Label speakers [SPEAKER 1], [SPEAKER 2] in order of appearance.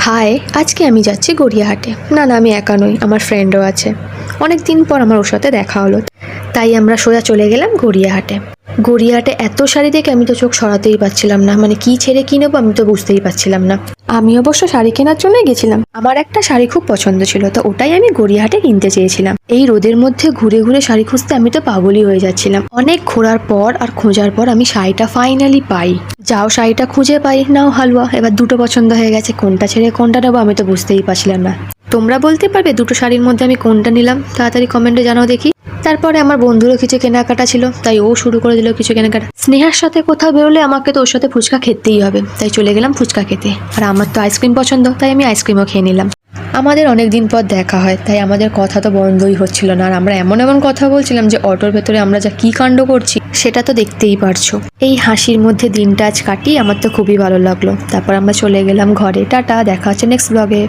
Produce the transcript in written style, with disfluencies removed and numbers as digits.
[SPEAKER 1] High, আজকে আমি যাচ্ছি গড়িয়াহাটে। না না, আমি একা নই, আমার ফ্রেন্ডও আছে। অনেক দিন পর আমার ওর সাথে দেখা হলো, তাই আমরা সোজা চলে গেলাম গড়িয়াহাটে। গড়িয়াহাটে এত শাড়ি দেখে আমি তো চোখ সরাতেই পারছিলাম না, মানে কি ছেড়ে কি নেবো আমি তো বুঝতেই পারছিলাম না। আমি অবশ্য শাড়ি কেনার জন্যই গেছিলাম, আমার একটা শাড়ি খুব পছন্দ ছিল, তো ওটাই আমি গড়িয়াহাটে কিনতে চেয়েছিলাম। এই রোদের মধ্যে ঘুরে ঘুরে শাড়ি খুঁজতে আমি তো পাগলই হয়ে যাচ্ছিলাম। অনেক ঘোরার পর আর খোঁজার পর আমি শাড়িটা ফাইনালি পাই। যাও শাড়িটা খুঁজে পাই, নাও হালুয়া। এবার দুটো পছন্দ হয়ে গেছে, কোনটা ছেড়ে কোনটা নেবো আমি তো বুঝতেই পারছিলাম না। তোমরা বলতে পারবে দুটো শাড়ির মধ্যে আমি কোনটা নিলাম? তাড়াতাড়ি কমেন্টে জানাও দেখি। তারপরে আমার বন্ধুরও কিছু কেনাকাটা ছিল, তাই ও শুরু করে দিল কিছু কেনাকাটা। স্নেহার সাথে কোথাও বেরোলে আমাকে তো ওর সাথে ফুচকা খেতেই হবে, তাই চলে গেলাম ফুচকা খেতে। আর আমার তো আইসক্রিম পছন্দ, তাই আমি আইসক্রিমও খেয়ে নিলাম। আমাদের অনেক দিন পর দেখা হয়, তাই আমাদের কথা তো বন্ধই হচ্ছিল না। আর আমরা এমন এমন কথা বলছিলাম যে অটোর ভেতরে আমরা যা কি কাণ্ড করছি সেটা তো দেখতেই পারছো। এই হাসির মধ্যে দিনটা আজ কাটিয়ে আমার তো খুবই ভালো লাগলো। তারপর আমরা চলে গেলাম ঘরে। টাটা, দেখা হচ্ছে নেক্সট ব্লগে।